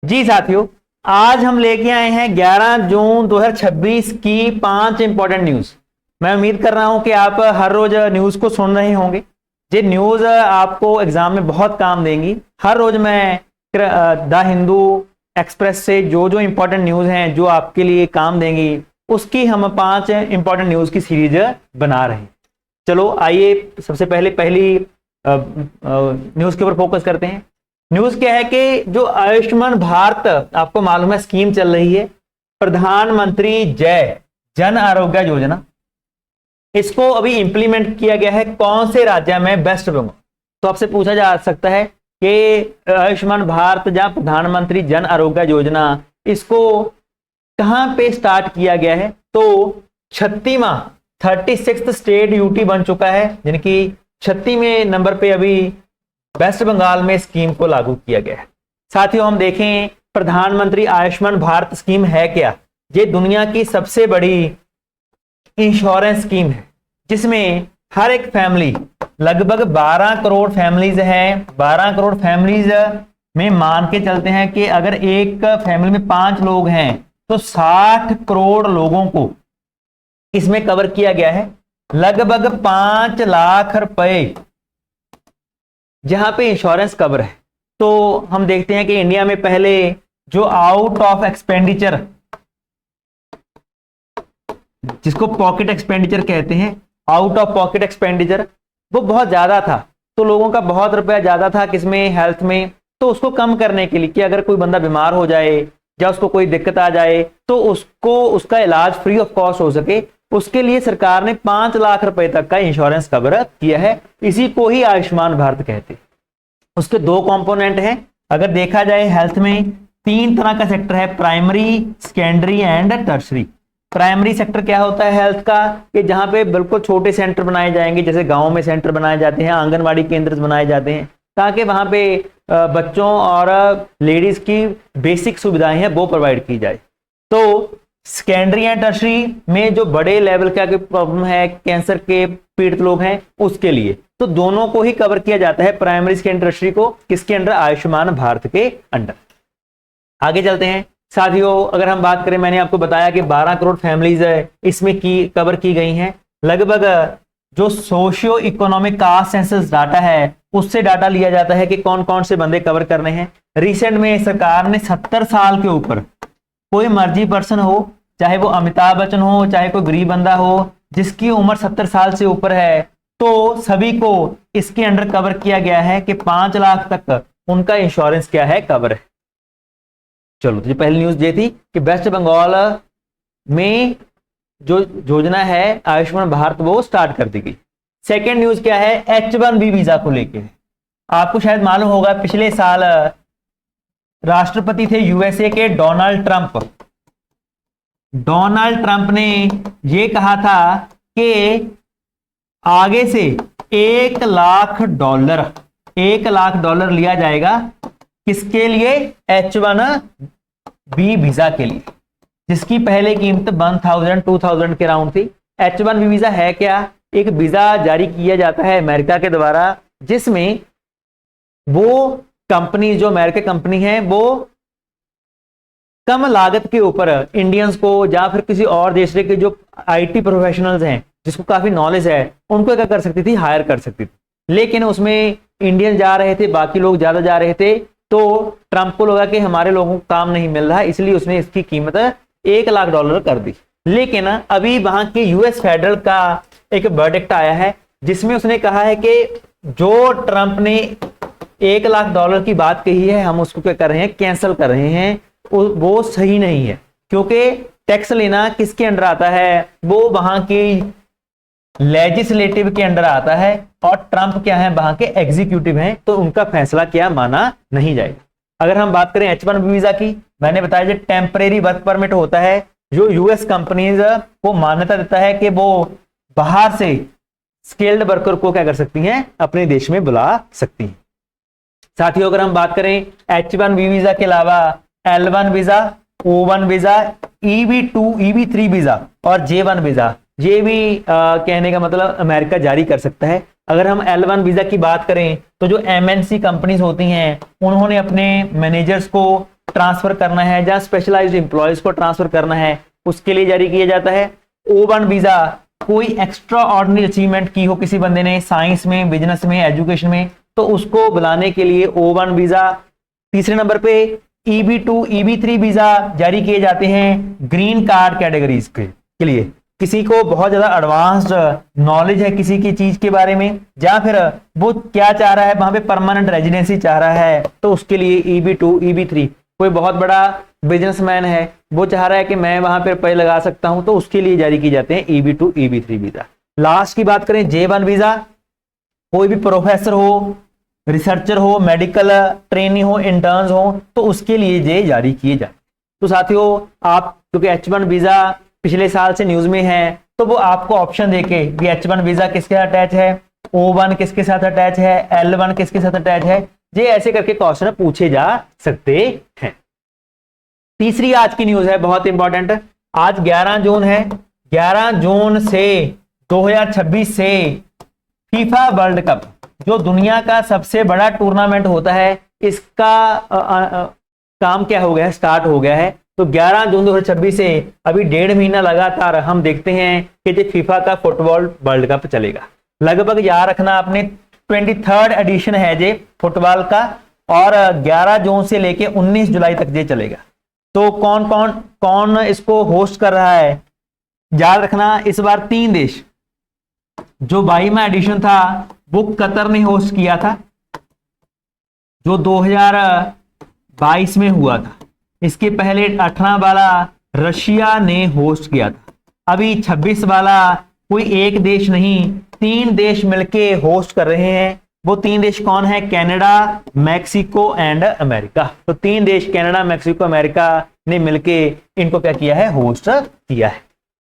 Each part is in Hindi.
जी साथियों, आज हम लेके आए हैं 11 जून 2026 की 5 इंपॉर्टेंट न्यूज। मैं उम्मीद कर रहा हूं कि आप हर रोज न्यूज को सुन रहे होंगे। ये न्यूज आपको एग्जाम में बहुत काम देंगी। हर रोज मैं द हिंदू एक्सप्रेस से जो जो इंपॉर्टेंट न्यूज हैं जो आपके लिए काम देंगी, उसकी हम 5 इंपॉर्टेंट न्यूज की सीरीज बना रहे हैं। चलो आइए सबसे पहले पहली न्यूज के ऊपर फोकस करते हैं। न्यूज क्या है कि जो आयुष्मान भारत आपको मालूम है स्कीम चल रही है, प्रधानमंत्री जय जन आरोग्य योजना, इसको अभी इंप्लीमेंट किया गया है कौन से राज्य में? वेस्ट बंगाल। तो आपसे पूछा जा सकता है कि आयुष्मान भारत या प्रधानमंत्री जन आरोग्य योजना, इसको कहां पे स्टार्ट किया गया है? तो 36वां स्टेट यूटी बन चुका है, यानी कि 36वें नंबर पे अभी वेस्ट बंगाल में स्कीम को लागू किया गया है। साथियों, हम देखें प्रधानमंत्री आयुष्मान भारत स्कीम है क्या? ये दुनिया की सबसे बड़ी इंश्योरेंस स्कीम है, जिसमें हर एक फैमिली, लगभग 12 करोड़ फैमिलीज हैं। 12 करोड़ फैमिलीज में मान के चलते हैं कि अगर एक फैमिली में 5 लोग हैं तो 60 करोड़ लोगों को इसमें कवर किया गया है। लगभग 5 लाख रुपए जहां पे इंश्योरेंस कवर है। तो हम देखते हैं कि इंडिया में पहले जो आउट ऑफ एक्सपेंडिचर, जिसको पॉकेट एक्सपेंडिचर कहते हैं, आउट ऑफ पॉकेट एक्सपेंडिचर, वो बहुत ज्यादा था। तो लोगों का बहुत रुपया ज्यादा था किसमें? हेल्थ में। तो उसको कम करने के लिए कि अगर कोई बंदा बीमार हो जाए या उसको कोई दिक्कत आ जाए तो उसको उसका इलाज फ्री ऑफ कॉस्ट हो सके, उसके लिए सरकार ने 5 लाख रुपए तक का इंश्योरेंस कवर किया है। इसी को ही आयुष्मान भारत कहते हैं। उसके 2 कंपोनेंट हैं। अगर देखा जाए हेल्थ में 3 तरह का सेक्टर है, primary, secondary and tertiary. Primary sector क्या होता है हेल्थ का? कि जहां पे बिल्कुल छोटे सेंटर बनाए जाएंगे, जैसे गांव में सेंटर बनाए जाते हैं, आंगनवाड़ी केंद्र बनाए जाते हैं, ताकि वहां पे बच्चों और लेडीज की बेसिक सुविधाएं हैं वो प्रोवाइड की जाए। तो सेकेंडरी एंड टर्शरी में जो बड़े लेवल का प्रॉब्लम है, कैंसर के पीड़ित लोग हैं, उसके लिए तो दोनों को ही कवर किया जाता है, प्राइमरी सेकेंडरी टर्शरी को। किसके अंडर? आयुष्मान भारत के अंडर। आगे चलते हैं साथियों। अगर हम बात करें, मैंने आपको बताया कि 12 करोड़ फैमिलीज इसमें कवर की गई हैं। लगभग जो socio economic caste census data है, उससे डाटा लिया जाता है कि कौन कौन से बंदे कवर करने हैं। रिसेंट में सरकार ने 70 साल के ऊपर कोई मर्जी पर्सन हो, चाहे वो अमिताभ बच्चन हो, चाहे कोई गरीब बंदा हो, जिसकी उम्र 70 साल से ऊपर है, तो सभी को इसके अंडर कवर किया गया है कि 5 लाख तक उनका इंश्योरेंस क्या है? कवर है। चलो, तो पहली न्यूज ये थी कि वेस्ट बंगाल में जो योजना है आयुष्मान भारत, वो स्टार्ट कर दी गई। सेकेंड न्यूज क्या है? H1B वीजा को लेके। आपको शायद मालूम होगा, पिछले साल राष्ट्रपति थे यूएसए के डोनाल्ड ट्रंप। डोनाल्ड ट्रंप ने यह कहा था कि आगे से $1 लाख लिया जाएगा। किसके लिए? H1B वीजा के लिए, जिसकी पहले कीमत 1000-2000 के राउंड थी। H1B वीजा है क्या? एक वीजा जारी किया जाता है अमेरिका के द्वारा, जिसमें वो कंपनी, जो अमेरिका कंपनी है, वो कम लागत के ऊपर इंडियंस को या फिर किसी और देश के जो आईटी प्रोफेशनल्स हैं, जिसको काफी नॉलेज है, उनको क्या कर सकती थी? हायर कर सकती थी। लेकिन उसमें इंडियन जा रहे थे, बाकी लोग ज्यादा जा रहे थे, तो ट्रंप को लगा कि हमारे लोगों को काम नहीं मिल रहा है, इसलिए उसने इसकी कीमत $1 लाख कर दी। लेकिन अभी वहां के यूएस फेडरल का एक वर्डिक्ट आया है, जिसमें उसने कहा है कि जो ट्रंप ने $1 लाख की बात कही है, हम उसको क्या कर रहे हैं? कैंसिल कर रहे हैं। वो सही नहीं है, क्योंकि टैक्स लेना किसके अंडर आता है? वो वहां की लेजिस्लेटिव के अंडर आता है, और ट्रंप क्या है? वहां के एग्जीक्यूटिव हैं, तो उनका फैसला क्या माना नहीं जाएगा। अगर हम बात करें H1B वीजा की, मैंने बताया जो टेम्परेरी वर्क परमिट होता है, जो यूएस कंपनीज को मान्यता देता है कि वो बाहर से स्किल्ड वर्कर को क्या कर सकती हैं? अपने देश में बुला सकती हैं। साथियों, अगर हम बात करें H1B वीजा के अलावा L1 visa, O1 visa, EB2, EB3 visa और J1 वीजा, ये भी कहने का मतलब अमेरिका जारी कर सकता है। अगर हम L1 वीजा की बात करें तो जो MNC कंपनीज होती हैं, उन्होंने अपने मैनेजर्स को ट्रांसफर करना है, जहां स्पेशलाइज्ड एम्प्लॉयज को ट्रांसफर करना है, उसके लिए जारी किया जाता है। O1 वीजा, कोई एक्स्ट्रा ऑर्डिनरी अचीवमेंट की हो किसी बंदे ने साइंस में, बिजनेस में, एजुकेशन में, तो उसको बुलाने के लिए O1 वीजा। तीसरे नंबर पे EB2, EB3 वीजा जारी किए जाते हैं ग्रीन कार्ड कैटेगरीज के लिए, किसी को बहुत ज्यादा एडवांस्ड नॉलेज है किसी की चीज के बारे में, या फिर वो क्या चाह रहा है, वहां पे परमानेंट रेजिडेंसी चाह रहा है, तो उसके लिए EB2, EB3। कोई बहुत बड़ा बिजनेसमैन है, वो चाह रहा है कि मैं वहां पर पैसे लगा सकता हूं, तो उसके लिए जारी की जाते हैं EB2, EB3 वीजा। लास्ट की बात करें J1 वीजा, कोई भी प्रोफेसर हो, रिसर्चर हो, मेडिकल ट्रेनी हो, इंटर्न्स हो, तो उसके लिए ये जारी किए जाए। तो साथियों, आप क्योंकि H1 वीजा पिछले साल से न्यूज में है, तो वो आपको ऑप्शन देके कि H1 वीजा किसके साथ अटैच है, O1 किसके साथ अटैच है, L1 किसके साथ अटैच है, ये ऐसे करके क्वेश्चन पूछे जा सकते हैं। तीसरी आज की न्यूज है बहुत इंपॉर्टेंट। आज 11 जून है, 11 जून से 2026 से फीफा वर्ल्ड कप, जो दुनिया का सबसे बड़ा टूर्नामेंट होता है, इसका काम क्या हो गया है, स्टार्ट हो गया है। तो 11 जून 2026 से अभी 1.5 महीना लगातार हम देखते हैं कि जो फीफा का फुटबॉल वर्ल्ड कप चलेगा। लगभग याद रखना आपने 23rd एडिशन है जे फुटबॉल का, और 11 जून से लेके 19 जुलाई तक ये चलेगा। तो कौन इसको होस्ट कर रहा है, याद रखना इस बार 3 देश, जो 22वां एडिशन था वो कतर ने होस्ट किया था, जो 2022 में हुआ था। इसके पहले 18 वाला रशिया ने होस्ट किया था। अभी 26 वाला कोई एक देश नहीं, 3 देश मिलके होस्ट कर रहे हैं। वो 3 देश कौन है, कनाडा, मैक्सिको एंड अमेरिका। तो 3 देश कनाडा, मैक्सिको, अमेरिका ने मिलके इनको क्या किया है, होस्ट किया है।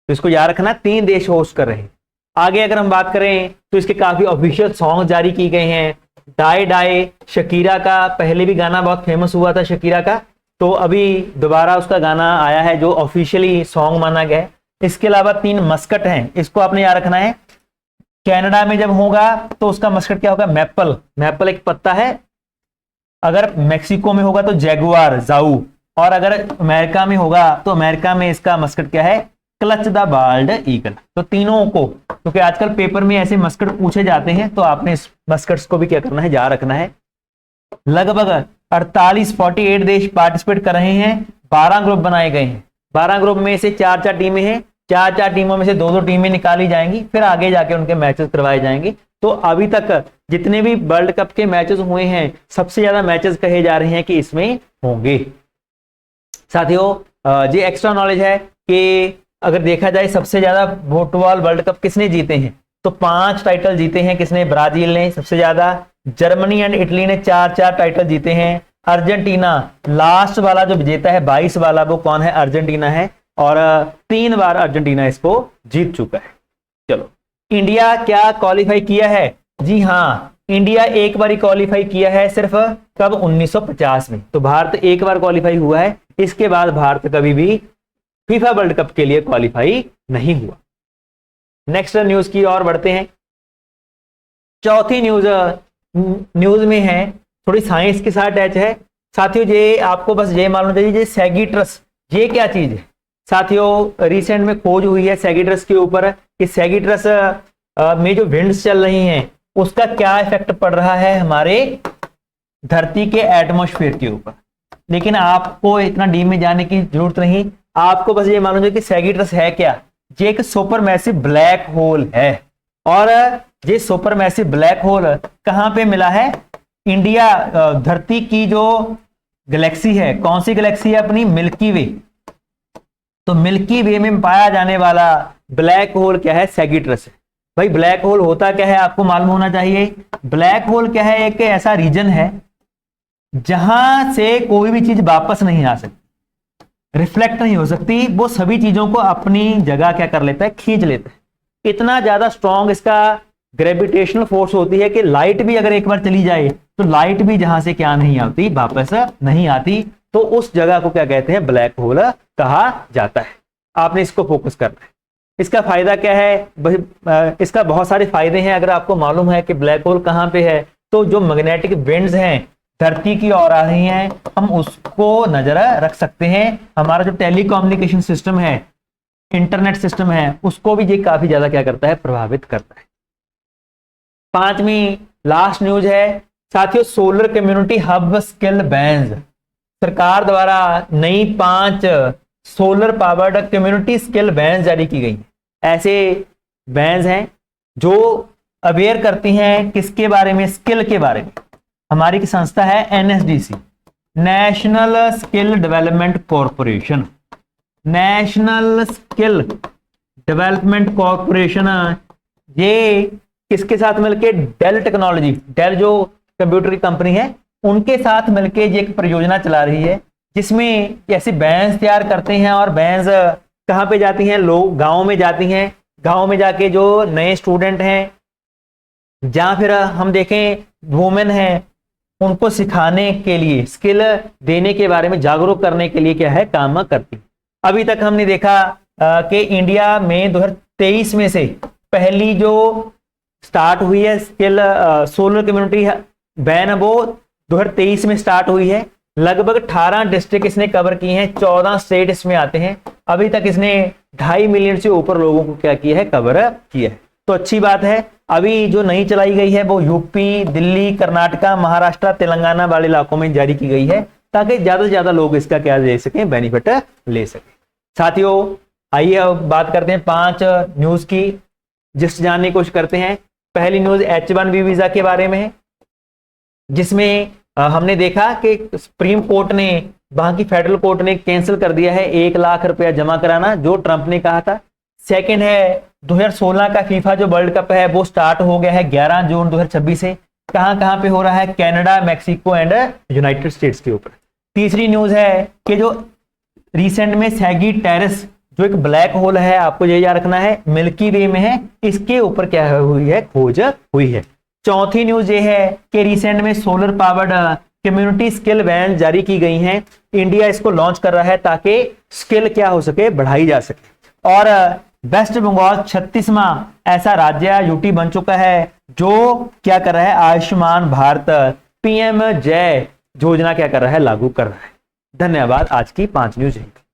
तो इसको याद रखना, 3 देश होस्ट कर रहे हैं। आगे अगर हम बात करें तो इसके काफी ऑफिशियल सॉन्ग जारी की गए हैं। डाई डाई शकीरा का, पहले भी गाना बहुत फेमस हुआ था शकीरा का, तो अभी दोबारा उसका गाना आया है जो ऑफिशियली सॉन्ग माना गया है। इसके अलावा 3 मस्कट हैं, इसको आपने याद रखना है। कनाडा में जब होगा तो उसका मस्कट क्या होगा, मैपल। मैपल एक पत्ता है। अगर मैक्सिको में होगा तो जैगुआर, जाऊ। और अगर अमेरिका में होगा तो अमेरिका में इसका मस्कट क्या है, क्लच द बाल्ड ईगल। तो तीनों को, क्योंकि आजकल पेपर में ऐसे मस्कट पूछे जाते हैं, तो आपने इस मस्कट्स को भी क्या करना है, याद रखना है। लगभग 48 देश पार्टिसिपेट कर रहे हैं। 12 ग्रुप बनाए गए हैं। 12 ग्रुप में से 4-4 टीमें हैं। 4-4 टीमों में से 2-2 टीमें निकाली जाएंगी, फिर आगे जाके उनके मैचेस करवाए जाएंगे। तो अभी तक जितने भी वर्ल्ड कप के मैचेस हुए हैं, सबसे ज्यादा मैचेस कहे जा रहे हैं कि इसमें होंगे। साथियों, ये एक्स्ट्रा नॉलेज है कि अगर देखा जाए सबसे ज्यादा फुटबॉल वर्ल्ड कप किसने जीते हैं, तो 5 टाइटल जीते हैं। किसने, ब्राजील ने सबसे ज्यादा, जर्मनी एंड इटली ने 4-4 टाइटल जीते हैं। अर्जेंटीना लास्ट वाला जो विजेता है 22 वाला, वो कौन है, अर्जेंटीना है, और 3 बार अर्जेंटीना इसको जीत चुका है। चलो, इंडिया क्या क्वालिफाई किया है, जी हाँ, इंडिया एक बार ही क्वालिफाई किया है, सिर्फ कब, 1950 में। तो भारत एक बार क्वालिफाई हुआ है, इसके बाद भारत कभी भी फीफा वर्ल्ड कप के लिए क्वालिफाई नहीं हुआ। नेक्स्ट न्यूज की ओर बढ़ते हैं। चौथी न्यूज में है, थोड़ी साइंस के साथ अटैच है। साथियों, ये आपको बस ये मालूम चाहिए, ये सैगिट्रस, ये क्या चीज है। साथियों, रिसेंट में खोज हुई है सैगिट्रस के ऊपर कि सैगिट्रस में जो विंड्स चल रही हैं, उसका क्या इफेक्ट पड़ रहा है हमारे धरती के एटमॉस्फेयर के ऊपर। लेकिन आपको इतना डीप में जाने की जरूरत नहीं, आपको बस ये मालूम है कि सैगिट्रस है क्या। ये एक सुपर मैसिव ब्लैक होल है, और ये सुपर मैसिव ब्लैक होल कहां पे मिला है, इंडिया, धरती की जो गैलेक्सी है, कौन सी गैलेक्सी है अपनी, मिल्की वे। तो मिल्की वे में पाया जाने वाला ब्लैक होल क्या है, सैगिट्रस है। भाई, ब्लैक होल होता क्या है आपको मालूम होना चाहिए। ब्लैक होल क्या है, एक ऐसा रीजन है जहां से कोई भी चीज वापस नहीं आ सकती, रिफ्लेक्ट नहीं हो सकती। वो सभी चीजों को अपनी जगह क्या कर लेता है, खींच लेता है। इतना ज्यादा स्ट्रॉन्ग इसका ग्रेविटेशनल फोर्स होती है कि लाइट भी अगर एक बार चली जाए तो लाइट भी जहां से क्या नहीं आती, वापस नहीं आती। तो उस जगह को क्या कहते हैं, ब्लैक होल कहा जाता है। आपने इसको फोकस करना है। इसका फायदा क्या है, इसका बहुत सारे फायदे हैं। अगर आपको मालूम है कि ब्लैक होल कहां पे है, तो जो मैग्नेटिक विंड्स हैं धरती की ओर आ रही हैं, हम उसको नजर रख सकते हैं। हमारा जो टेलीकम्युनिकेशन सिस्टम है, इंटरनेट सिस्टम है, उसको भी ये काफी ज्यादा क्या करता है, प्रभावित करता है। पांचवी लास्ट न्यूज है साथियों, solar community hub skill vans. सरकार द्वारा नई 5 solar powered community skill vans जारी की गई हैं। ऐसे बैंस हैं जो अवेयर करती हैं किसके बारे में, स्किल के बारे में। हमारी की संस्था है NSDC, national skill development corporation. National skill development corporation ये किसके साथ मिलके, डेल टेक्नोलॉजी, डेल जो कंप्यूटर की कंपनी है, उनके साथ मिलके ये एक परियोजना चला रही है, जिसमें ऐसी बैंस तैयार करते हैं। और बैंस कहाँ पे जाती हैं, लोग गाँव में जाती हैं। गाँव में जाके जो नए स्टूडेंट हैं, जहाँ फिर हम देखें वुमेन हैं, उनको सिखाने के लिए, स्किल देने के बारे में जागरूक करने के लिए क्या है, काम करती। अभी तक हमने देखा कि इंडिया में 2023 में से पहली जो स्टार्ट हुई है स्किल सोलर कम्युनिटी बैन, वो 2023 में स्टार्ट हुई है। लगभग 18 डिस्ट्रिक्ट इसने कवर की हैं, 14 स्टेट इसमें आते हैं। अभी तक इसने 2.5 मिलियन से ऊपर लोगों को क्या किया है, कवर किया है। तो अच्छी बात है। अभी जो नई चलाई गई है वो यूपी, दिल्ली, कर्नाटका, महाराष्ट्र, तेलंगाना वाले इलाकों में जारी की गई है, ताकि ज्यादा से ज्यादा लोग इसका क्या ले सकें, बेनिफिट ले सकें। साथियों आइए अब बात करते हैं 5 न्यूज की, जिस जानने की कोशिश करते हैं। पहली न्यूज H1B वीजा के बारे में है, जिसमें हमने देखा कि सुप्रीम कोर्ट ने, वहां की फेडरल कोर्ट ने कैंसिल कर दिया है 1 लाख रुपया जमा कराना, जो ट्रंप ने कहा था। सेकंड है 2016 का फीफा जो वर्ल्ड कप है वो स्टार्ट हो गया है 11 जून 2026 से। कहां पे हो रहा है, Canada, Mexico and United states के ऊपर। तीसरी न्यूज है कि जो रिसेंट में सैगिटेरस जो एक ब्लैक होल है, आपको ये याद रखना है, मिल्की वे में है, इसके ऊपर क्या हुई है, खोज हुई है। चौथी न्यूज ये है कि रिसेंट में solar powered community skill van जारी की गई हैं। इंडिया इसको लॉन्च कर रहा है ताकि स्किल क्या हो सके, बढ़ाई जा सके। और वेस्ट बंगाल 36वां ऐसा राज्य यूटी बन चुका है जो क्या कर रहा है, आयुष्मान भारत PM जय योजना क्या कर रहा है, लागू कर रहा है। धन्यवाद। आज की 5 न्यूज।